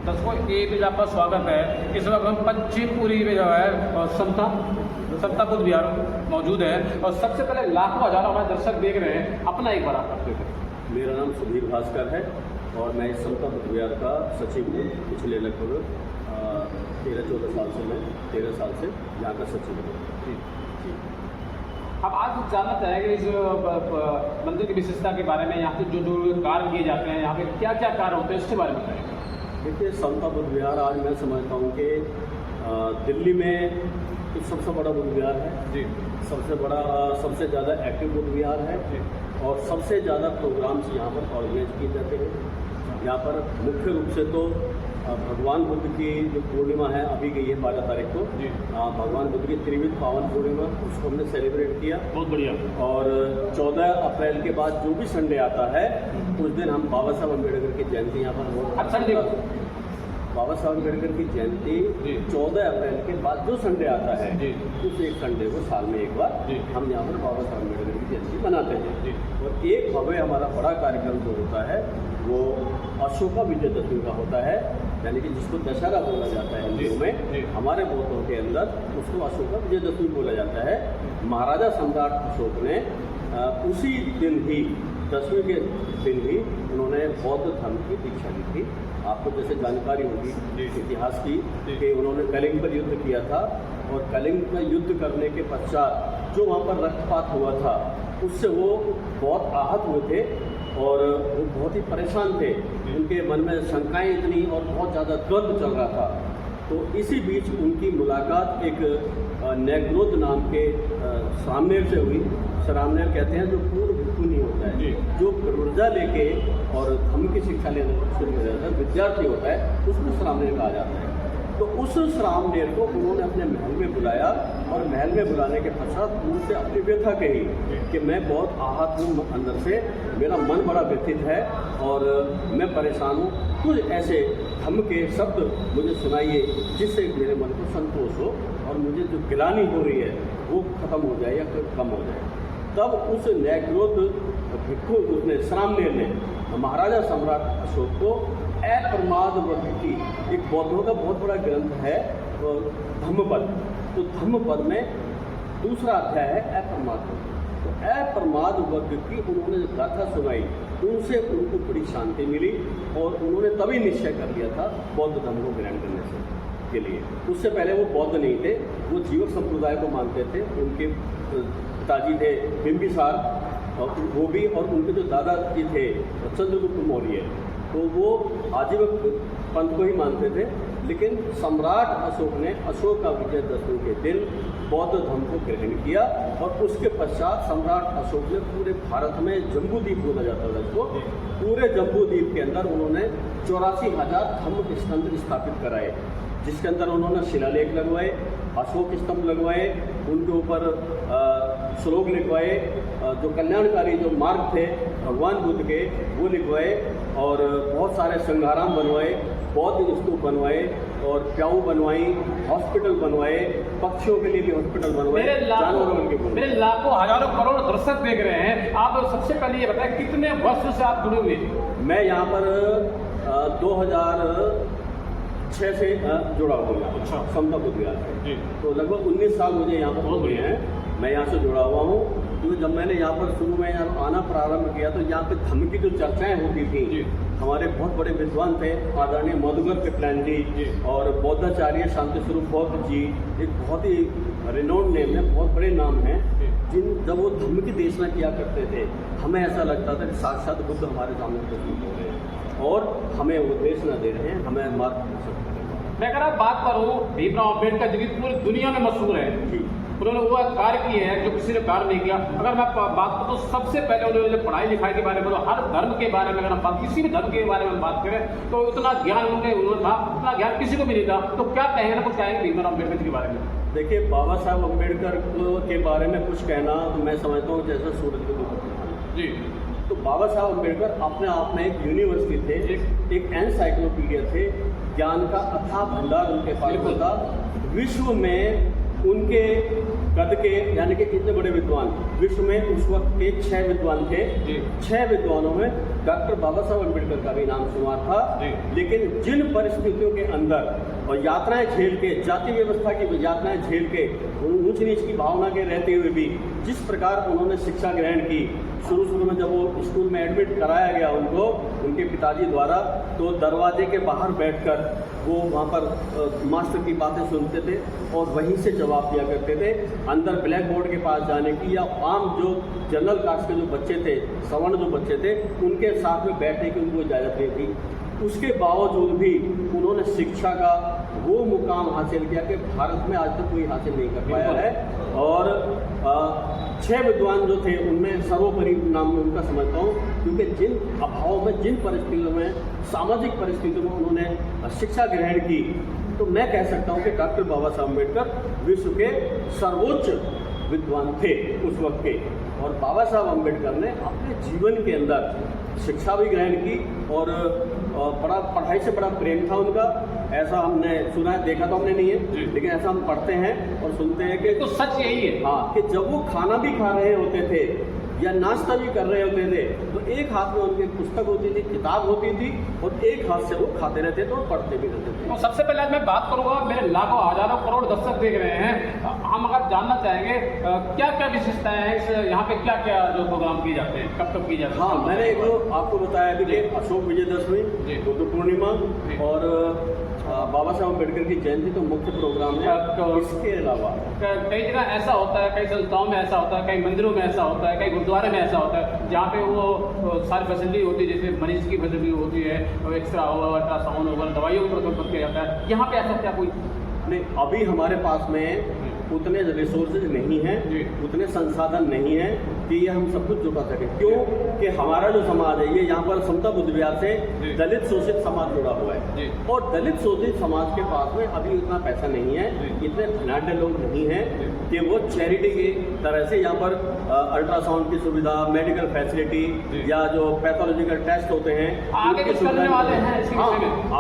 दर्शकों एक भी आपका स्वागत है। इस वक्त हम पश्चिमपुरी में जो है समता बुद्ध विहार मौजूद है और सबसे पहले लाखों हजारों हमारे दर्शक देख रहे हैं। अपना एक बार आप करते थे। मेरा नाम सुधीर भास्कर है और मैं इस समता बुद्ध विहार का सचिव हूँ। पिछले लगभग 13-14 साल से, मैं 13 साल से यहाँ का सचिव हूँ। अब आज जानना चाहेंगे इस मंदिर की विशेषता के बारे में, यहाँ पे जो कार्य किए जाते हैं, यहाँ पे क्या क्या कार्य होते हैं, इसके बारे में बताएं। देखिए, समता बुद्ध विहार आज मैं समझता हूँ कि दिल्ली में सबसे बड़ा बुद्ध विहार है जी। सबसे ज़्यादा एक्टिव बुद्ध विहार है जी। और सबसे ज़्यादा प्रोग्राम्स यहाँ पर ऑर्गेनाइज किए जाते हैं। यहाँ पर मुख्य रूप से तो भगवान बुद्ध की जो पूर्णिमा है अभी गई है 12 तारीख को जी। भगवान बुद्ध की त्रिविध पावन पूर्णिमा, उसको हमने सेलिब्रेट किया। बहुत बढ़िया। और 14 अप्रैल के बाद जो भी संडे आता है उस दिन हम बाबा साहब अम्बेडकर की जयंती यहाँ पर संडे बाबा साहब अम्बेडकर की जयंती 14 अप्रैल के बाद जो संडे आता है उस एक संडे को साल में एक बार हम यहाँ पर बाबा साहब अम्बेडकर की जयंती मनाते हैं। और एक भव्य हमारा बड़ा कार्यक्रम जो होता है वो अशोका विजयदशमी का होता है, यानी कि जिसको दशहरा बोला जाता है हिंदुओं में। हमारे बौद्धों के अंदर उसको अशोका विजयदशमी बोला जाता है। महाराजा सम्राट अशोक ने उसी दिन ही 10वें के दिन ही उन्होंने बौद्ध धर्म की दीक्षा ली थी। आपको जैसे जानकारी होगी इतिहास की कि उन्होंने कलिंग पर युद्ध किया था और कलिंग पर युद्ध करने के पश्चात जो वहाँ पर रक्तपात हुआ था उससे वो बहुत आहत हुए थे और वो बहुत ही परेशान थे। उनके मन में शंकाएं इतनी और बहुत ज़्यादा द्वंद्व चल रहा था। तो इसी बीच उनकी मुलाकात एक नेग्रोद नाम के सामनेर से हुई। सरामनेर कहते हैं जो पूर्व भिक्षु नहीं होता है, जो ऊर्जा लेके और धर्म की शिक्षा लेने शुरू हो जाता है, विद्यार्थी होता है, उसको सरामनेर कहा जाता है। तो उस सरामनेर को उन्होंने अपने महल में बुलाया और महल में बुलाने के पश्चात उनसे अपनी व्यथा कही कि मैं बहुत आहत हूँ अंदर से, मेरा मन बड़ा व्यथित है और मैं परेशान हूँ। कुछ ऐसे धर्म के शब्द मुझे सुनाइए जिससे मेरे मन को संतोष हो और मुझे जो गिलानी हो रही है वो खत्म हो जाए या कम हो जाए। तब उस नेग्रोद भिक्षु उसने सरामनेर ने महाराजा सम्राट अशोक को अप्रमाद वर्ग की, एक बौद्धों का बहुत बड़ा ग्रंथ है धम्मपद, तो धम्मपद में दूसरा अध्याय है अप्रमाद वर्ग। तो अप्रमाद वर्ग की उन्होंने गाथा सुनाई, उनसे उनको बड़ी शांति मिली और उन्होंने तभी निश्चय कर लिया था बौद्ध धर्म को ग्रहण करने से के लिए। उससे पहले वो बौद्ध नहीं थे, वो जीवक संप्रदाय को मानते थे। उनके पिताजी थे बिंबिसार और वो भी, और उनके जो दादाजी थे चंद्रगुप्त मौर्य, तो वो आजीवक पंथ को ही मानते थे। लेकिन सम्राट अशोक ने अशोका विजयदशमी के दिन बौद्ध धर्म को ग्रहण किया और उसके पश्चात सम्राट अशोक ने पूरे भारत में जम्बूद्वीप बोला जाता था इसको, पूरे जम्बूद्वीप के अंदर उन्होंने 84,000 धर्म स्तंभ स्थापित कराए, जिसके अंदर उन्होंने शिलालेख लगवाए, अशोक स्तंभ लगवाए, उनके ऊपर श्लोक लिखवाए, जो कल्याणकारी जो मार्ग थे भगवान बुद्ध के वो लिखवाए और बहुत सारे संघाराम बनवाए, बौद्ध स्तूप बनवाए और प्याऊ बनवाई, हॉस्पिटल बनवाए, पक्षियों के लिए भी हॉस्पिटल बनवाए, जानवरों के। मेरे लाखों हजारों करोड़ दर्शक देख रहे हैं। आप सबसे पहले ये बताएं कितने वर्ष से आप जुड़े हुए? मैं यहाँ पर 2006 से जुड़ा हुआ हूँ। अच्छा। समता बुद्ध विहार से, तो लगभग 19 साल मुझे यहाँ पर हो गए हैं। मैं यहाँ से जुड़ा हुआ हूँ। तो जब मैंने यहाँ पर शुरू में यहाँ आना प्रारंभ किया तो यहाँ पे धर्म की जो चर्चाएं होती थी, हमारे बहुत बड़े विद्वान थे आदरणीय मधुकर कृपलान जी और बौद्धाचार्य शांति स्वरूप बौद्ध जी, एक बहुत ही रिनोन्ड नेम है, बहुत बड़े नाम हैं, जिन जब वो धर्म की देशना किया करते थे हमें ऐसा लगता था कि साक्षात बुद्ध हमारे सामने प्रस्तुत हो रहे हैं और हमें वो देशना दे रहे हैं, हमें मार्गदर्शन कर रहे हैं। मैं अगर आप बात करूँ भीमराव अम्बेडकर जी पूरी दुनिया में मशहूर है, उन्होंने वो कार्य किए हैं जो किसी ने कार्य नहीं किया। अगर मैं बात करूँ तो सबसे पहले उन्होंने पढ़ाई लिखाई के बारे में, हर धर्म के बारे में, अगर हम बात किसी भी धर्म के बारे में बात करें तो उतना ज्ञान उन्होंने था, उतना ज्ञान किसी को भी नहीं था। तो क्या कहेंगे ना, कुछ कहेंगे भीमराव अम्बेडकर जी के बारे में? देखिए, बाबा साहब अम्बेडकर के बारे में कुछ कहना तो मैं समझता हूँ जैसे सूरज को दुपट्टा जी। तो बाबा साहब अम्बेडकर अपने आप में एक यूनिवर्सिटी थे, एक एनसाइक्लोपीडिया थे, ज्ञान का अथाह भंडार उनके पास था। विश्व में उनके कद के, यानी कि इतने बड़े विद्वान विश्व में उस वक्त के 6 विद्वान थे। 6 विद्वानों में डॉक्टर बाबा साहब अम्बेडकर का भी नाम शुमार था। लेकिन जिन परिस्थितियों के अंदर और यातनाएं झेल के, जाति व्यवस्था की यातनाएं झेल के, ऊंच नीच की भावना के रहते हुए भी जिस प्रकार उन्होंने शिक्षा ग्रहण की, शुरू में जब वो स्कूल में एडमिट कराया गया उनको उनके पिताजी द्वारा, तो दरवाजे के बाहर बैठकर वो वहाँ पर मास्टर की बातें सुनते थे और वहीं से जवाब दिया करते थे। अंदर ब्लैक बोर्ड के पास जाने की या आम जो जनरल कास्ट के जो बच्चे थे, सवर्ण जो बच्चे थे, उनके साथ में बैठने की उनको इजाज़त नहीं थी। उसके बावजूद भी उन्होंने शिक्षा का वो मुकाम हासिल किया कि भारत में आज तक कोई हासिल नहीं कर पाया है। और 6 विद्वान जो थे उनमें सर्वोपरि नाम मैं उनका समझता हूँ, क्योंकि जिन अभाव में, जिन परिस्थितियों में, सामाजिक परिस्थितियों में उन्होंने शिक्षा ग्रहण की, तो मैं कह सकता हूँ कि डॉक्टर बाबा साहब अम्बेडकर विश्व के सर्वोच्च विद्वान थे उस वक्त के। और बाबा साहब अम्बेडकर ने अपने जीवन के अंदर शिक्षा भी ग्रहण की और बड़ा पढ़ाई से बड़ा प्रेम था उनका। ऐसा हमने सुना है, देखा तो हमने नहीं है, लेकिन ऐसा हम पढ़ते हैं और सुनते हैं कि तो सच यही है। हाँ, कि जब वो खाना भी खा रहे होते थे या नाश्ता भी कर रहे होते थे तो एक हाथ में उनकी पुस्तक होती थी, किताब होती थी, और एक हाथ से वो खाते रहते थे और पढ़ते भी रहते थे। तो सबसे पहले आज मैं बात करूंगा, मेरे लाखों हजारों करोड़ दर्शक देख रहे हैं, हम अगर जानना चाहेंगे क्या क्या विशेषताएं हैं इस, यहाँ पे क्या क्या जो प्रोग्राम किए जाते हैं, कब कब किए जाते हैं? हाँ, मैंने एक आपको बताया अभी कि अशोक विजयदशमी, बुद्ध पूर्णिमा और बाबा साहब अम्बेडकर की जयंती तो मुख्य प्रोग्राम है। इसके अलावा कई जगह ऐसा होता है, कई संस्थाओं में ऐसा होता है, कई मंदिरों में ऐसा होता है, कई गुरुद्वारे में ऐसा होता है, जहाँ पे वो सारी फैसिलिटी होती है, जैसे मरीज की फैसिलिटी होती है, एक्सरा होगा, अल्ट्रासाउंड होगा, दवाइयों का प्रबंध किया जाता है। यहाँ पे ऐसा क्या कोई नहीं, अभी हमारे पास में उतने रिसोर्सेज नहीं हैं, उतने संसाधन नहीं हैं कि ये हम सब कुछ जुटा सकें। क्यों कि हमारा जो समाज है ये यहाँ पर समता बुद्ध विहार से दलित शोषित समाज जुड़ा हुआ है, और दलित शोषित समाज के पास में अभी उतना पैसा नहीं है, इतने धनाढ्य लोग नहीं हैं कि वो चैरिटी की तरह से यहाँ पर अल्ट्रासाउंड की सुविधा, मेडिकल फैसिलिटी या जो पैथोलॉजिकल टेस्ट होते हैं आगे कुछ करने वाले हैं। हाँ,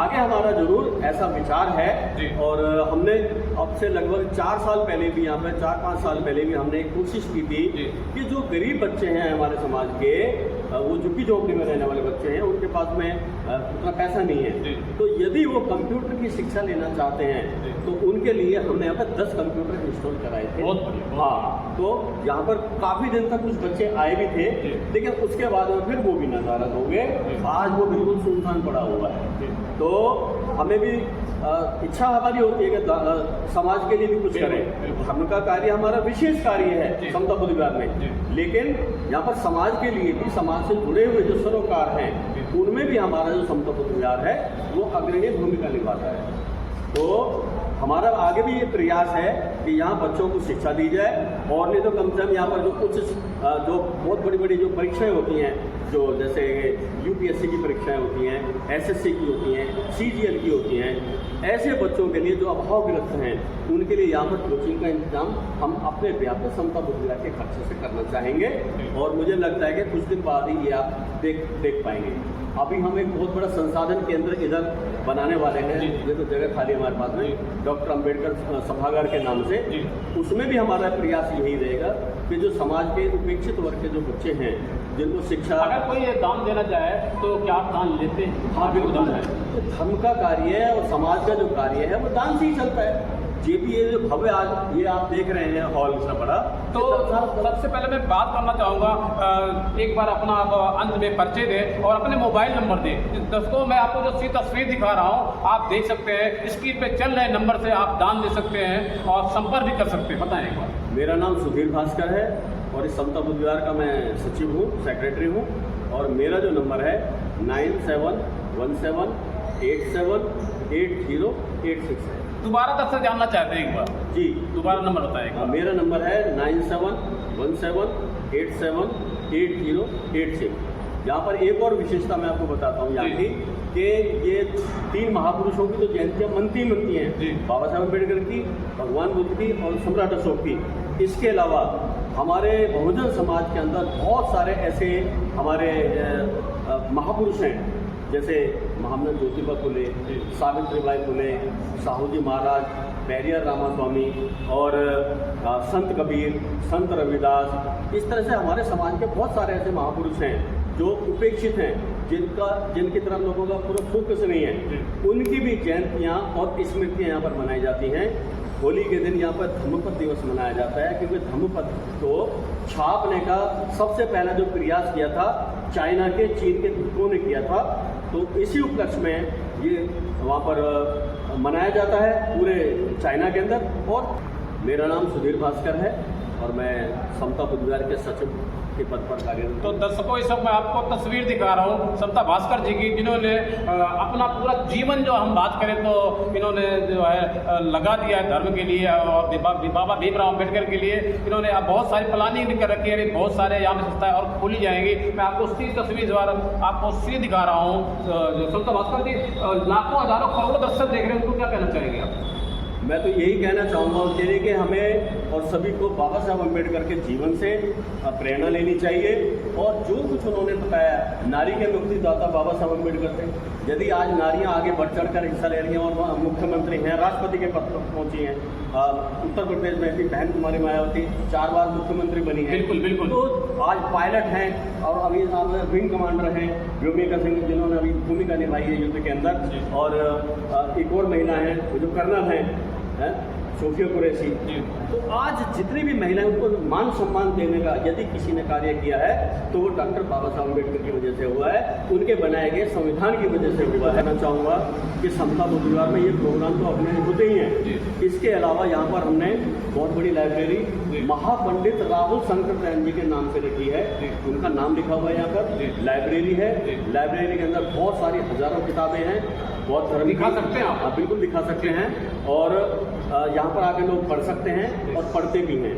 आगे हमारा जरूर ऐसा विचार है। और हमने अब से लगभग 4 साल पहले भी, यहाँ पे 4-5 साल पहले भी हमने कोशिश की थी कि जो गरीब बच्चे हैं हमारे समाज के, वो झुग्गी झोंपड़ी में रहने वाले बच्चे हैं, उनके पास में उतना पैसा नहीं है, तो यदि वो कंप्यूटर की शिक्षा लेना चाहते हैं तो उनके लिए हमने यहाँ पर 10 कंप्यूटर इंस्टॉल कराए थे। हाँ, तो यहाँ पर काफ़ी दिन तक कुछ बच्चे आए भी थे, लेकिन उसके बाद में फिर वो भी नदारद हो गए। आज वो बिल्कुल सुनसान पड़ा हुआ है। तो हमें भी इच्छा हमारी होती है कि समाज के लिए भी कुछ करें। धर्म का कार्य हमारा विशेष कार्य है समता बुद्ध विहार में, लेकिन यहाँ पर समाज के लिए भी, समाज से जुड़े हुए जो सरोकार हैं उनमें भी हमारा जो समता बुद्ध विहार है वो अग्रणी भूमिका निभाता है। तो हमारा आगे भी ये प्रयास है कि यहाँ बच्चों को शिक्षा दी जाए, और नहीं तो कम से कम यहाँ पर जो कुछ जो बहुत बड़ी बड़ी जो परीक्षाएं होती हैं, जो जैसे यूपीएससी की परीक्षाएं होती हैं, एसएससी की होती हैं, सीजीएल की होती हैं, ऐसे बच्चों के लिए जो अभावग्रस्त हैं उनके लिए यहाँ पर कोचिंग का इंतजाम हम अपने व्यापक समता बुद्ध विहार के खर्चे से करना चाहेंगे। और मुझे लगता है कि कुछ दिन बाद ही ये आप देख पाएंगे। अभी हम एक बहुत बड़ा संसाधन केंद्र इधर बनाने वाले हैं, ये तो जगह खाली हमारे पास में, डॉक्टर अम्बेडकर सभागार के नाम से। उसमें भी हमारा प्रयास यही रहेगा कि जो समाज के उपेक्षित वर्ग के जो बच्चे हैं जिनको शिक्षा, अगर कोई दान देना चाहे तो क्या आप दान लेते हैं? हाँ, बिल्कुल दान है। तो धर्म का कार्य है और समाज का जो कार्य है वो दान से ही चलता है। ये भी ये जो भव्य आज ये आप देख रहे हैं हॉल इतना बड़ा, तो सबसे पहले मैं बात करना चाहूँगा, एक बार अपना अंत में परिचय दें और अपने मोबाइल नंबर दें। दोस्तों, मैं आपको जो सी तस्वीर दिखा रहा हूँ आप देख सकते हैं, स्क्रीन पे चल रहे नंबर से आप दान दे सकते हैं और संपर्क भी कर सकते हैं। बताएं एक बार। मेरा नाम सुधीर भास्कर है और इस समता बुद्ध विहार का मैं सचिव हूँ, सेक्रेटरी हूँ, और मेरा जो नंबर है 9717878086 है। दोबारा दर्शक जानना चाहते हैं एक बार जी, दोबारा नंबर बताएगा। मेरा नंबर है 9717878086। यहाँ पर एक और विशेषता मैं आपको बताता हूँ यहाँ की, कि ये 3 महापुरुषों की तो जयंतियाँ मनती हैं, बाबा साहब अम्बेडकर की, भगवान बुद्ध की और सम्राट अशोक की। इसके अलावा हमारे बहुजन समाज के अंदर बहुत सारे ऐसे हमारे महापुरुष हैं, जैसे महामना ज्योतिबा फुले, सावित्रीबाई फुले, साहू जी महाराज, पेरियार रामास्वामी और संत कबीर, संत रविदास, इस तरह से हमारे समाज के बहुत सारे ऐसे महापुरुष हैं जो उपेक्षित हैं, जिनकी तरफ लोगों का पूरा फोकस नहीं है। उनकी भी जयंतियाँ और स्मृतियाँ यहाँ पर मनाई जाती हैं। होली के दिन यहाँ पर धम्मपद दिवस मनाया जाता है, क्योंकि धम्मपद को छापने का सबसे पहला जो प्रयास किया था चाइना के, चीन के भिक्षुओं ने किया था। तो इसी उपलक्ष्य में ये वहाँ पर मनाया जाता है पूरे चाइना के अंदर। और मेरा नाम सुधीर भास्कर है और मैं समता बुद्ध विहार के सचिव के पद पर कार्यरत। तो दर्शकों, इस वक्त मैं आपको तस्वीर दिखा रहा हूँ समता भास्कर जी की, जिन्होंने अपना पूरा जीवन, जो हम बात करें तो इन्होंने जो है लगा दिया है धर्म के लिए और बाबा भीमराव अम्बेडकर के लिए। इन्होंने अब बहुत सारी प्लानिंग कर रखी है, बहुत सारे यहाँ पे संस्थाएं और खोली जाएंगी। मैं आपको उसी तस्वीर द्वारा आपको सीधे दिखा रहा हूँ। समता भास्कर जी, लाखों हजारों करोड़ों दर्शक देख रहे हैं, उनको क्या कहना चाहेंगे आप? मैं तो यही कहना चाहूँगा उनके लिए कि हमें और सभी को बाबा साहब अम्बेडकर के जीवन से प्रेरणा लेनी चाहिए। और जो कुछ उन्होंने बताया, नारी के मुक्तिदाता बाबा साहब अम्बेडकर थे। यदि आज नारियां आगे बढ़ चढ़कर हिस्सा ले रही हैं और मुख्यमंत्री हैं, राष्ट्रपति के पद पर पहुंची हैं, उत्तर प्रदेश में भी बहन कुमारी मायावती 4 बार मुख्यमंत्री बनी है। बिल्कुल बिल्कुल। तो आज पायलट हैं और अभी विंग कमांडर हैं व्योमिका सिंह, जिन्होंने अभी भूमिका निभाई है युद्ध के अंदर। और एक और महिला हैं जो कर्नल हैं, सोफिया कुरैशी। तो आज जितनी भी महिलाएं, उनको मान सम्मान देने का यदि किसी ने कार्य किया है तो वो डॉक्टर बाबा साहब अम्बेडकर की वजह से हुआ है, उनके बनाए गए संविधान की वजह से हुआ है। मैं चाहूँगा कि समता बुद्ध विहार में ये प्रोग्राम तो अपने होते ही हैं। इसके अलावा यहाँ पर हमने बहुत बड़ी लाइब्रेरी महापंडित राहुल शंकर जैन जी के नाम से रखी है, उनका नाम लिखा हुआ है यहाँ पर। लाइब्रेरी है, लाइब्रेरी के अंदर बहुत सारी हजारों किताबें हैं, बहुत धर्म दिखा सकते हैं आप? बिल्कुल दिखा सकते हैं। और यहाँ पर आके लोग पढ़ सकते हैं और पढ़ते भी हैं।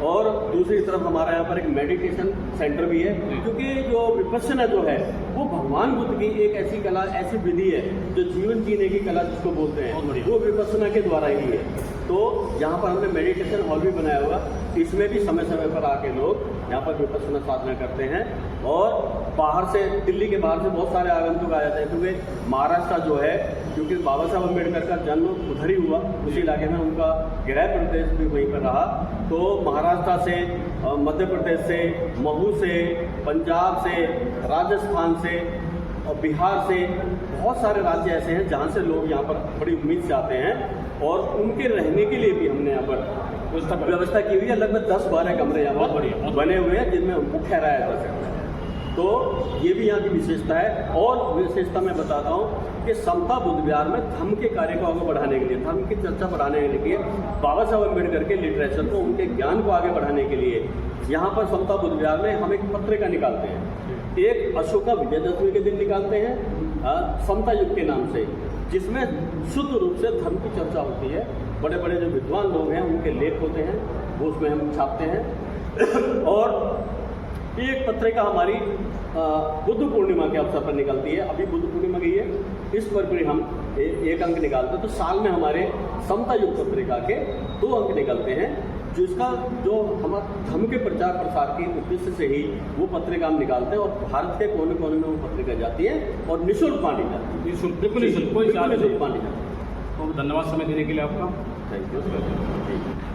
और दूसरी तरफ हमारा यहाँ पर एक मेडिटेशन सेंटर भी है, क्योंकि जो विपश्यना जो है वो भगवान बुद्ध की एक ऐसी कला, ऐसी विधि है जो जीवन जीने की कला जिसको बोलते हैं, वो विपश्यना के द्वारा ही है। तो यहाँ पर हमने मेडिटेशन हॉल भी बनाया हुआ, इसमें भी समय समय पर आके लोग यहाँ पर विपश्यना साधना करते हैं। और बाहर से, दिल्ली के बाहर से बहुत सारे आगंतुक आ जाते हैं, क्योंकि महाराष्ट्र जो है, क्योंकि बाबा साहब अम्बेडकर का जन्म उधर ही हुआ, उसी इलाके में उनका गृह प्रदेश भी वहीं पर रहा। तो महाराष्ट्र से, मध्य प्रदेश से, महू से, पंजाब से, राजस्थान से और बिहार से, बहुत सारे राज्य ऐसे हैं जहाँ से लोग यहाँ पर बड़ी उम्मीद से आते हैं। और उनके रहने के लिए भी हमने यहाँ पर व्यवस्था की हुई है। लगभग 10-12 कमरे यहाँ पर बने हुए हैं जिनमें उनको ठहराया जा सकता है। तो ये भी यहाँ की विशेषता है। और विशेषता मैं बताता हूँ कि समता बुद्ध विहार में धर्म के कार्य को आगे बढ़ाने के लिए, धर्म की चर्चा बढ़ाने के लिए, बाबा साहब अम्बेडकर के लिटरेचर को, उनके ज्ञान को आगे बढ़ाने के लिए यहाँ पर समता बुद्ध विहार में हम एक पत्रिका निकालते हैं। एक अशोका विजयदशमी के दिन निकालते हैं, समता युग के नाम से, जिसमें शुद्ध रूप से धर्म की चर्चा होती है। बड़े बड़े जो विद्वान लोग हैं उनके लेख होते हैं, वो उसमें हम छापते हैं। और एक पत्रिका हमारी बुद्ध पूर्णिमा के अवसर पर निकलती है। अभी बुद्ध पूर्णिमा गई है, इस पर भी हम एक अंक निकालते हैं। तो साल में हमारे समता युग पत्रिका के 2 अंक निकलते हैं, जिसका जो हमारा धर्म के प्रचार प्रसार के उद्देश्य से ही वो पत्रिका हम निकालते हैं। और भारत के कोने कोने में वो पत्रिका जाती है और निःशुल्क बांटी जाती है। निःशुल्क, बिल्कुल निःशुल्क, कोई चार्ज नहीं। बांटी जाती है। तो धन्यवाद समय देने के लिए आपका। Thank you.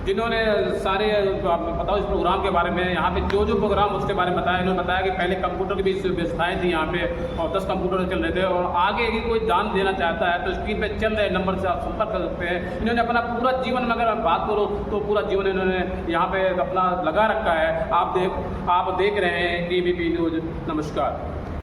जिन्होंने सारे, आपको बताओ इस प्रोग्राम के बारे में, यहाँ पे जो प्रोग्राम उसके बारे में बताया। इन्होंने बताया कि पहले कंप्यूटर की भी व्यवस्थाएँ थी यहाँ पे और 10 कंप्यूटर चल रहे थे। और आगे की कोई दान देना चाहता है तो स्क्रीन पे चल रहे नंबर से आप संपर्क कर सकते हैं। इन्होंने अपना पूरा जीवन में, अगर बात करो तो पूरा जीवन इन्होंने यहाँ पे अपना लगा रखा है। आप देख रहे हैं ABP न्यूज़। नमस्कार।